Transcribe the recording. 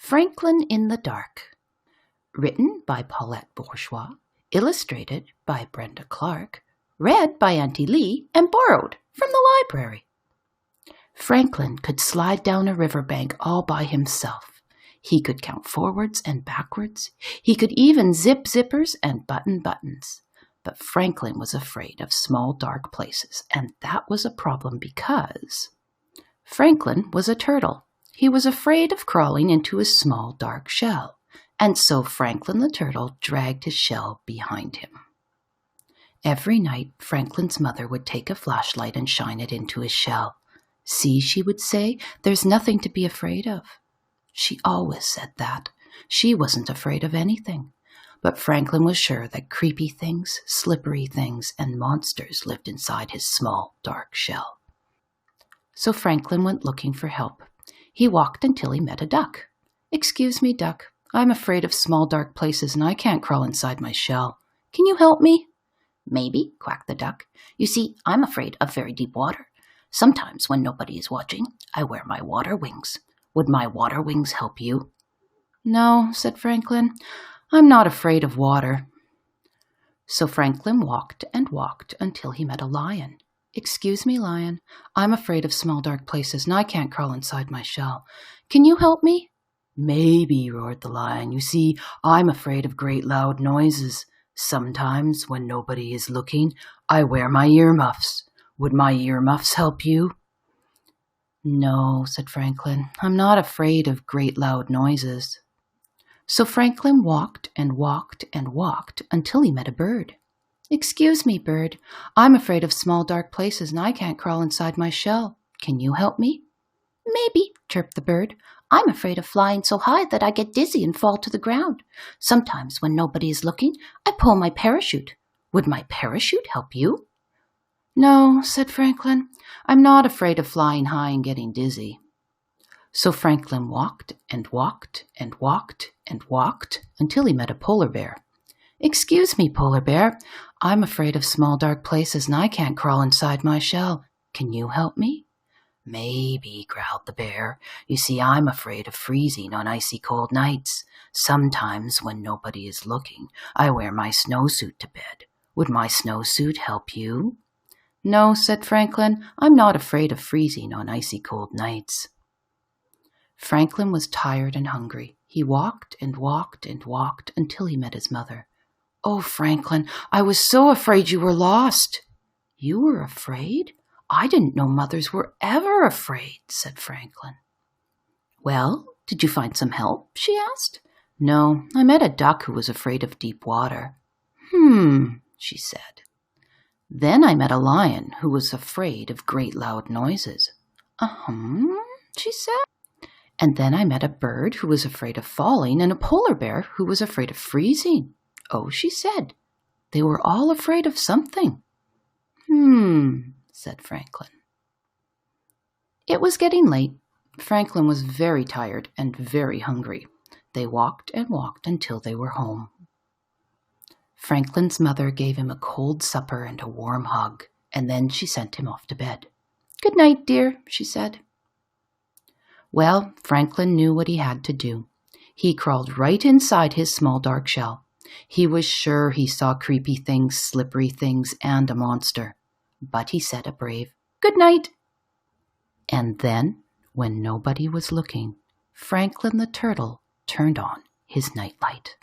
Franklin in the Dark. Written by Paulette Bourgeois, illustrated by Brenda Clark, read by Auntie Lee, and borrowed from the library. Franklin could slide down a riverbank all by himself. He could count forwards and backwards. He could even zip zippers and button buttons. But Franklin was afraid of small, dark places, and that was a problem because Franklin was a turtle. He was afraid of crawling into his small, dark shell, and so Franklin the turtle dragged his shell behind him. Every night, Franklin's mother would take a flashlight and shine it into his shell. "See," she would say, "there's nothing to be afraid of." She always said that. She wasn't afraid of anything. But Franklin was sure that creepy things, slippery things, and monsters lived inside his small, dark shell. So Franklin went looking for help. He walked until he met a duck. "Excuse me, duck. I'm afraid of small, dark places, and I can't crawl inside my shell. Can you help me?" "Maybe," quacked the duck. "You see, I'm afraid of very deep water. Sometimes when nobody is watching, I wear my water wings. Would my water wings help you?" "No," said Franklin. "I'm not afraid of water." So Franklin walked and walked until he met a lion. "Excuse me, lion. I'm afraid of small, dark places, and I can't crawl inside my shell. Can you help me?" "Maybe," roared the lion. "You see, I'm afraid of great loud noises. Sometimes, when nobody is looking, I wear my earmuffs. Would my earmuffs help you?" "No," said Franklin. "I'm not afraid of great loud noises." So Franklin walked and walked and walked until he met a bird. "Excuse me, bird. I'm afraid of small, dark places, and I can't crawl inside my shell. Can you help me?" "Maybe," chirped the bird. "I'm afraid of flying so high that I get dizzy and fall to the ground. Sometimes when nobody is looking, I pull my parachute. Would my parachute help you?" "No," said Franklin. "I'm not afraid of flying high and getting dizzy." So Franklin walked and walked and walked and walked until he met a polar bear. "Excuse me, polar bear. I'm afraid of small, dark places, and I can't crawl inside my shell. Can you help me?" "Maybe," growled the bear. "You see, I'm afraid of freezing on icy cold nights. Sometimes, when nobody is looking, I wear my snowsuit to bed. Would my snowsuit help you?" "No," said Franklin. "I'm not afraid of freezing on icy cold nights." Franklin was tired and hungry. He walked and walked and walked until he met his mother. "Oh, Franklin, I was so afraid you were lost." "You were afraid? I didn't know mothers were ever afraid," said Franklin. "Well, did you find some help?" she asked. "No, I met a duck who was afraid of deep water." She said. "Then I met a lion who was afraid of great loud noises." She said. "And then I met a bird who was afraid of falling and a polar bear who was afraid of freezing." "Oh," she said. "They were all afraid of something." Said Franklin. It was getting late. Franklin was very tired and very hungry. They walked and walked until they were home. Franklin's mother gave him a cold supper and a warm hug, and then she sent him off to bed. "Good night, dear," she said. Well, Franklin knew what he had to do. He crawled right inside his small dark shell. He was sure he saw creepy things, slippery things, and a monster. But he said a brave "Good night." And then, when nobody was looking, Franklin the turtle turned on his nightlight.